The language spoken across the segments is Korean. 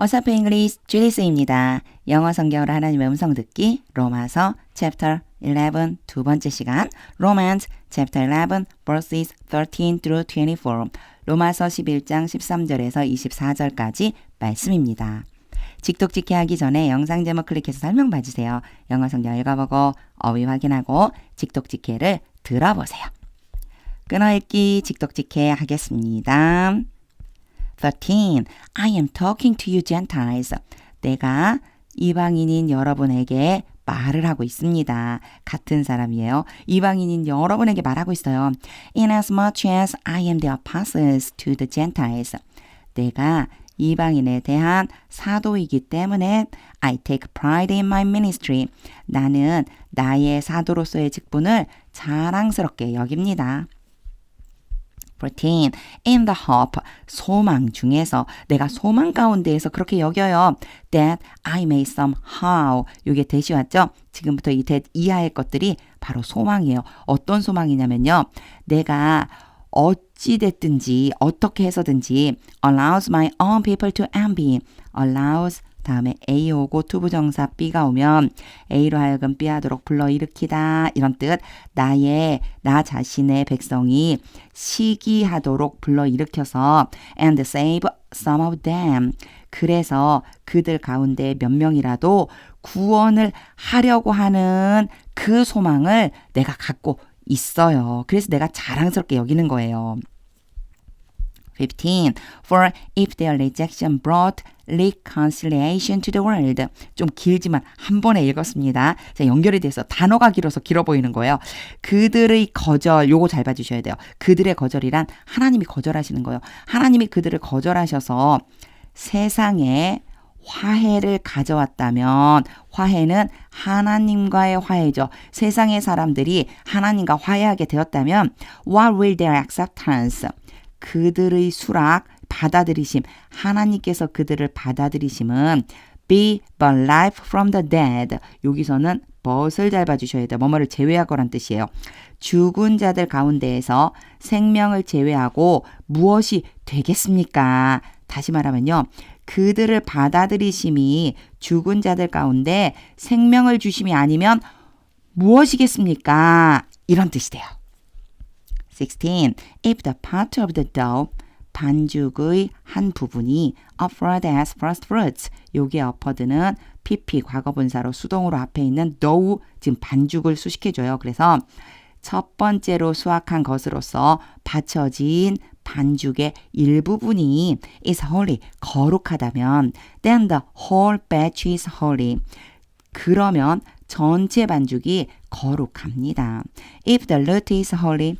어사프 잉글리시 주리스입니다. 영어 성경으로 하나님의 음성 듣기 로마서 chapter 11 두 번째 시간 Romans chapter 11 verses 13 through 24 로마서 11장 13절에서 24절까지 말씀입니다. 직독직해 하기 전에 영상 제목 클릭해서 설명 봐주세요. 영어 성경 읽어보고 어휘 확인하고 직독직해를 들어보세요. 끊어읽기 직독직해 하겠습니다. 13. I am talking to you Gentiles. 내가 이방인인 여러분에게 말을 하고 있습니다. 같은 사람이에요. 이방인인 여러분에게 말하고 있어요. In as much as I am the apostles to the Gentiles. 내가 이방인에 대한 사도이기 때문에 I take pride in my ministry. 나는 나의 사도로서의 직분을 자랑스럽게 여깁니다. 14. In the hope, 소망 중에서 내가 소망 가운데에서 그렇게 여겨요. That I may somehow, 이게 that이 왔죠? 지금부터 이 that 이하의 것들이 바로 소망이에요. 어떤 소망이냐면요. 내가 어찌 됐든지 어떻게 해서든지 allows my own people to envy. allows 다음에 A 오고 투부정사 B가 오면 A로 하여금 B하도록 불러일으키다 이런 뜻. 나 자신의 백성이 시기하도록 불러일으켜서 and save some of them. 그래서 그들 가운데 몇 명이라도 구원을 하려고 하는 그 소망을 내가 갖고 있어요. 그래서 내가 자랑스럽게 여기는 거예요. 15. For if their rejection brought reconciliation to the world. 좀 길지만 한 번에 읽었습니다. 자, 연결이 돼서 단어가 길어서 길어 보이는 거예요. 그들의 거절, 요거 잘 봐주셔야 돼요. 그들의 거절이란 하나님이 거절하시는 거예요. 하나님이 그들을 거절하셔서 세상에 화해를 가져왔다면 화해는 하나님과의 화해죠. 세상의 사람들이 하나님과 화해하게 되었다면 what will their acceptance? 그들의 수락, 받아들이심, 하나님께서 그들을 받아들이심은 be but life from the dead. 여기서는 but을 잘 봐주셔야 돼요. 뭐뭐를 제외하고란 뜻이에요. 죽은 자들 가운데에서 생명을 제외하고 무엇이 되겠습니까? 다시 말하면요. 그들을 받아들이심이 죽은 자들 가운데 생명을 주심이 아니면 무엇이겠습니까? 이런 뜻이 돼요. 16. If the part of the dough, 반죽의 한 부분이 offered as first fruits, 여기에 offered는 PP 과거분사로 수동으로 앞에 있는 dough, 지금 반죽을 수식해줘요. 그래서 첫 번째로 수확한 것으로서 바쳐진 반죽의 일부분이 is holy, 거룩하다면 then the whole batch is holy. 그러면 전체 반죽이 거룩합니다. If the root is holy,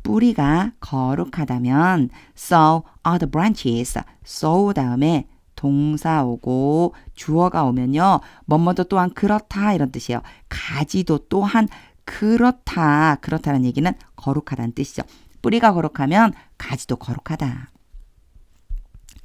뿌리가 거룩하다면 so are the branches. so 다음에 동사 오고 주어가 오면요. 뭐뭐도 또한 그렇다 이런 뜻이에요. 가지도 또한 그렇다. 그렇다는 얘기는 거룩하다는 뜻이죠. 뿌리가 거룩하면 가지도 거룩하다.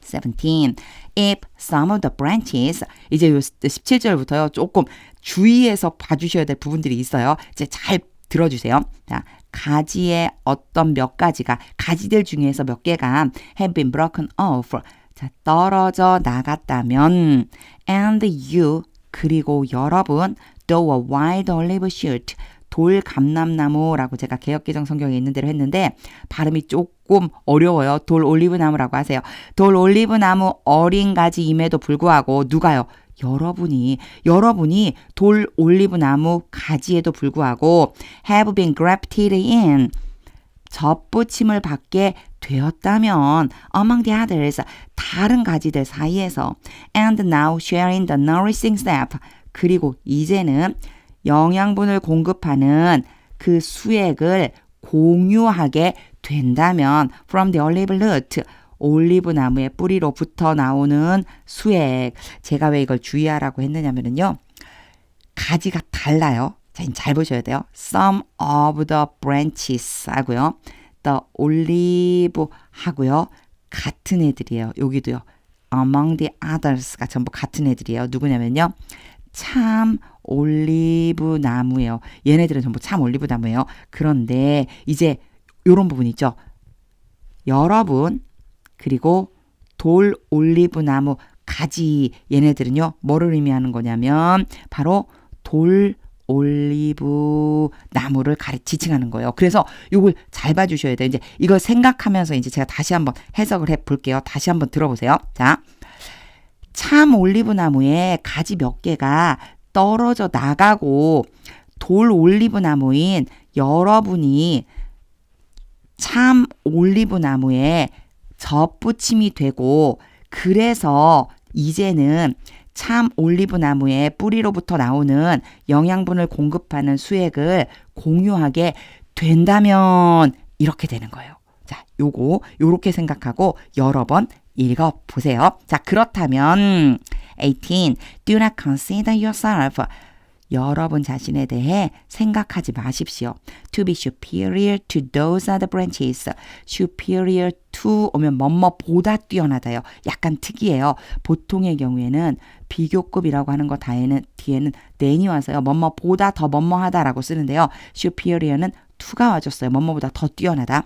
17. If some of the branches, 이제 17절부터요. 조금 주의해서 봐주셔야 될 부분들이 있어요. 이제 잘 들어주세요. 자, 가지의 어떤 몇 가지가, 가지들 중에서 몇 개가 have been broken off. 자, 떨어져 나갔다면 and you, 그리고 여러분 though a wild olive shoot, 돌 감람나무라고 제가 개역개정 성경에 있는 대로 했는데 발음이 조금 어려워요. 돌 올리브나무라고 하세요. 돌 올리브나무 어린 가지임에도 불구하고 누가요? 여러분이 돌 올리브나무 가지에도 불구하고 have been grafted in, 접붙임을 받게 되었다면 among the others, 다른 가지들 사이에서 and now sharing the nourishing sap, 그리고 이제는 영양분을 공급하는 그 수액을 공유하게 된다면 from the olive root, 올리브 나무의 뿌리로부터 나오는 수액. 제가 왜 이걸 주의하라고 했느냐면요. 가지가 달라요. 자, 잘 보셔야 돼요. Some of the branches 하고요. The olive 하고요. 같은 애들이에요. 여기도요. Among the others가 전부 같은 애들이에요. 누구냐면요. 참 올리브 나무예요. 얘네들은 전부 참 올리브 나무예요. 그런데 이제 이런 부분 있죠. 여러분 그리고 돌 올리브 나무 가지 얘네들은요 뭐를 의미하는 거냐면 바로 돌 올리브 나무를 지칭하는 거예요. 그래서 이걸 잘 봐주셔야 돼요. 이제 이걸 생각하면서 이제 제가 다시 한번 해석을 해볼게요. 다시 한번 들어보세요. 자, 참 올리브 나무에 가지 몇 개가 떨어져 나가고 돌 올리브 나무인 여러분이 참 올리브 나무에 접붙임이 되고 그래서 이제는 참 올리브 나무의 뿌리로부터 나오는 영양분을 공급하는 수액을 공유하게 된다면 이렇게 되는 거예요. 자, 요렇게 생각하고 여러 번 읽어보세요. 자, 그렇다면 18. Do not consider yourself. 여러분 자신에 대해 생각하지 마십시오. To be superior to those other branches. superior to 오면 뭐뭐보다 뛰어나다요. 약간 특이해요. 보통의 경우에는 비교급이라고 하는 거 뒤에는 than이 와서요. 뭐뭐보다 더 뭐뭐하다라고 쓰는데요. superior는 to가 와줬어요. 뭐뭐보다 더 뛰어나다.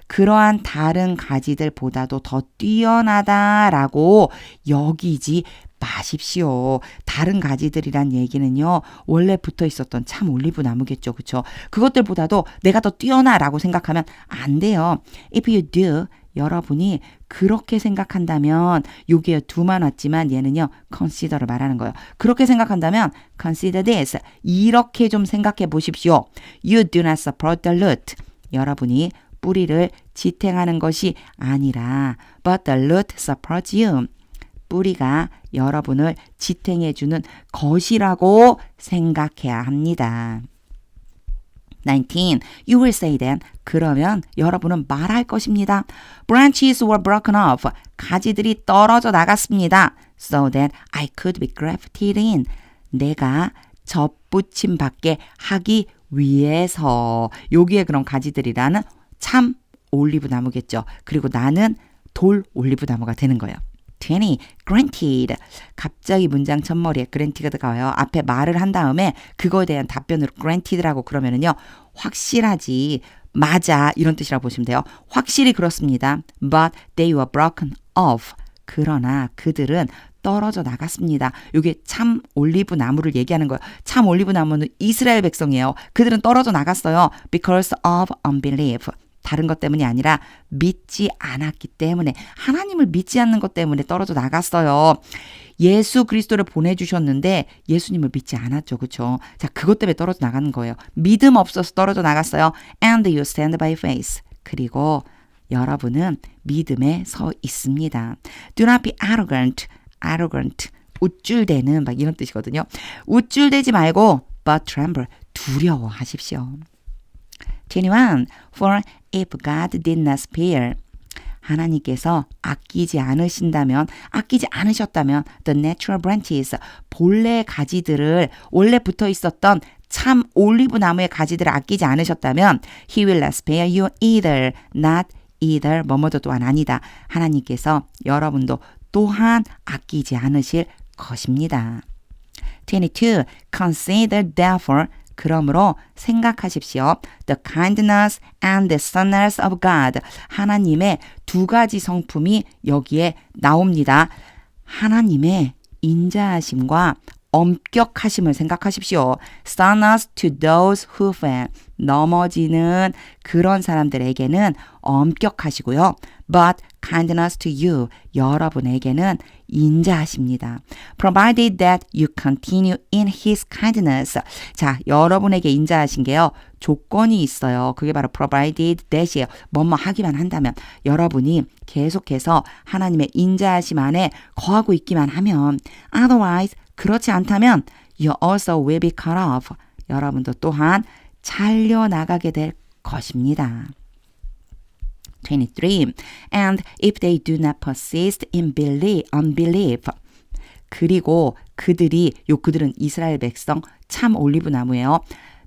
그러한 다른 가지들보다도 더 뛰어나다라고 여기지 마십시오. 다른 가지들이란 얘기는요. 원래 붙어 있었던 참 올리브 나무겠죠. 그렇죠? 그것들보다도 내가 더 뛰어나라고 생각하면 안 돼요. If you do, 여러분이 그렇게 생각한다면 여기에 do만 왔지만 얘는요. consider를 말하는 거예요. 그렇게 생각한다면 consider this. 이렇게 좀 생각해 보십시오. You do not support the root. 여러분이 뿌리를 지탱하는 것이 아니라 but the root supports you. 뿌리가 여러분을 지탱해주는 것이라고 생각해야 합니다. 19. You will say then. 그러면 여러분은 말할 것입니다. Branches were broken off. 가지들이 떨어져 나갔습니다. So that I could be grafted in. 내가 접붙임 받게 하기 위해서. 여기에 그런 가지들이라는 참 올리브 나무겠죠. 그리고 나는 돌 올리브 나무가 되는 거예요. 20. Granted. 갑자기 문장 첫머리에 granted가 와요. 앞에 말을 한 다음에 그거에 대한 답변으로 granted라고 그러면은요. 확실하지, 맞아 이런 뜻이라고 보시면 돼요. 확실히 그렇습니다. But they were broken off. 그러나 그들은 떨어져 나갔습니다. 이게 참 올리브 나무를 얘기하는 거예요. 참 올리브 나무는 이스라엘 백성이에요. 그들은 떨어져 나갔어요. Because of unbelief. 다른 것 때문이 아니라 믿지 않았기 때문에 하나님을 믿지 않는 것 때문에 떨어져 나갔어요. 예수 그리스도를 보내주셨는데 예수님을 믿지 않았죠. 그렇죠? 자, 그것 때문에 떨어져 나가는 거예요. 믿음 없어서 떨어져 나갔어요. And you stand by faith. 그리고 여러분은 믿음에 서 있습니다. Do not be arrogant. arrogant. 우쭐대는 막 이런 뜻이거든요. 우쭐대지 말고 but tremble. 두려워하십시오. 21. For if God did not spare. 하나님께서 아끼지 않으셨다면 the natural branches, 본래 가지들을 원래 붙어 있었던 참 올리브 나무의 가지들을 아끼지 않으셨다면 He will not spare you either, not either, 뭐뭐도 또한 아니다. 하나님께서 여러분도 또한 아끼지 않으실 것입니다. 22. Consider therefore. 그러므로 생각하십시오. The kindness and the goodness of God. 하나님의 두 가지 성품이 여기에 나옵니다. 하나님의 인자하심과 엄격하심을 생각하십시오. Goodness to those who fail. 넘어지는 그런 사람들에게는 엄격하시고요. But kindness to you. 여러분에게는 인자하십니다. Provided that you continue in His kindness. 자, 여러분에게 인자하신 게요. 조건이 있어요. 그게 바로 provided that이에요. 뭐뭐 하기만 한다면. 여러분이 계속해서 하나님의 인자하심 안에 거하고 있기만 하면. Otherwise, 그렇지 않다면 you also will be cut off. 여러분도 또한 잘려나가게 될 것입니다. 23. And if they do not persist in unbelief. 그리고 그들은 이스라엘 백성 참 올리브 나무예요.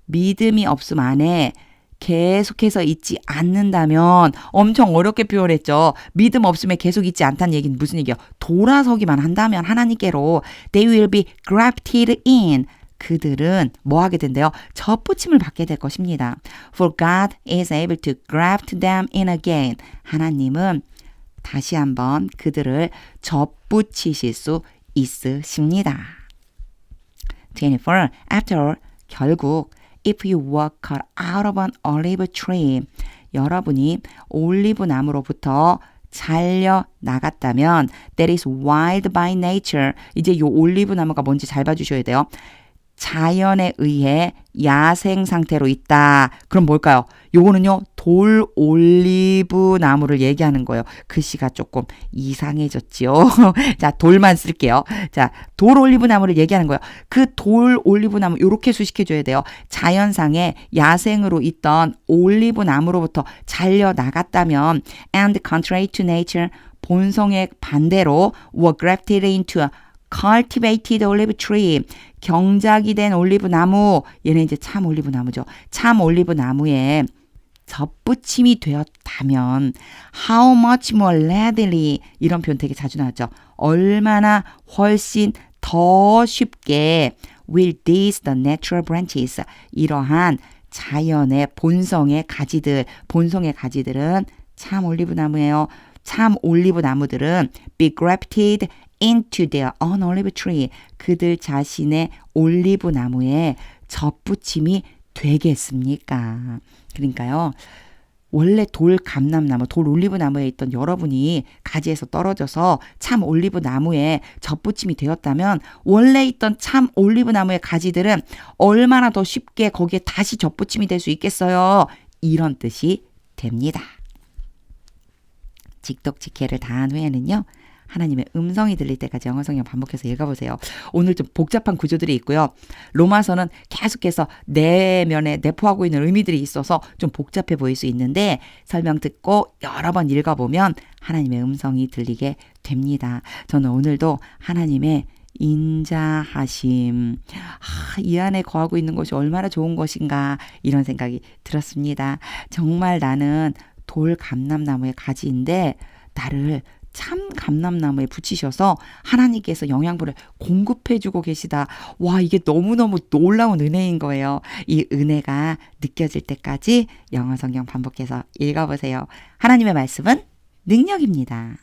믿음이 없음 안에 계속해서 있지 않는다면 엄청 어렵게 표현했죠. 믿음 없음에 계속 있지 않다는 얘기는 무슨 얘기예요? 돌아서기만 한다면 하나님께로 they will be grafted in. 그들은 뭐 하게 된대요? 접붙임을 받게 될 것입니다. For God is able to graft them in again. 하나님은 다시 한번 그들을 접붙이실 수 있으십니다. 24. After all, 결국 if you were cut out of an olive tree, 여러분이 올리브 나무로부터 잘려 나갔다면 that is wild by nature. 이제 이 올리브 나무가 뭔지 잘 봐주셔야 돼요. 자연에 의해 야생 상태로 있다. 그럼 뭘까요? 요거는요, 돌 올리브 나무를 얘기하는 거예요. 글씨가 조금 이상해졌지요. 자, 돌만 쓸게요. 자, 돌 올리브 나무를 얘기하는 거예요. 그 돌 올리브 나무 요렇게 수식해줘야 돼요. 자연상에 야생으로 있던 올리브 나무로부터 잘려 나갔다면 and contrary to nature, 본성의 반대로 were grafted into a cultivated olive tree, 경작이 된 올리브 나무, 얘는 이제 참 올리브 나무죠. 참 올리브 나무에 접붙임이 되었다면 how much more readily, 이런 표현 되게 자주 나왔죠. 얼마나 훨씬 더 쉽게 will these the natural branches, 이러한 자연의 본성의 가지들은 참 올리브 나무예요. 참 올리브 나무들은 be grafted into their own olive tree, 그들 자신의 올리브 나무에 접붙임이 되겠습니까? 그러니까요, 원래 돌 감람나무, 돌 올리브 나무에 있던 여러분이 가지에서 떨어져서 참 올리브 나무에 접붙임이 되었다면 원래 있던 참 올리브 나무의 가지들은 얼마나 더 쉽게 거기에 다시 접붙임이 될 수 있겠어요? 이런 뜻이 됩니다. 직독직해를 다한 후에는요, 하나님의 음성이 들릴 때까지 영어 성경 반복해서 읽어보세요. 오늘 좀 복잡한 구조들이 있고요. 로마서는 계속해서 내면에 내포하고 있는 의미들이 있어서 좀 복잡해 보일 수 있는데 설명 듣고 여러 번 읽어보면 하나님의 음성이 들리게 됩니다. 저는 오늘도 하나님의 인자하심, 이 안에 거하고 있는 것이 얼마나 좋은 것인가, 이런 생각이 들었습니다. 정말 나는 돌 감람나무의 가지인데 나를 참 감람나무에 붙이셔서 하나님께서 영양분을 공급해주고 계시다. 와, 이게 너무너무 놀라운 은혜인 거예요. 이 은혜가 느껴질 때까지 영어 성경 반복해서 읽어보세요. 하나님의 말씀은 능력입니다.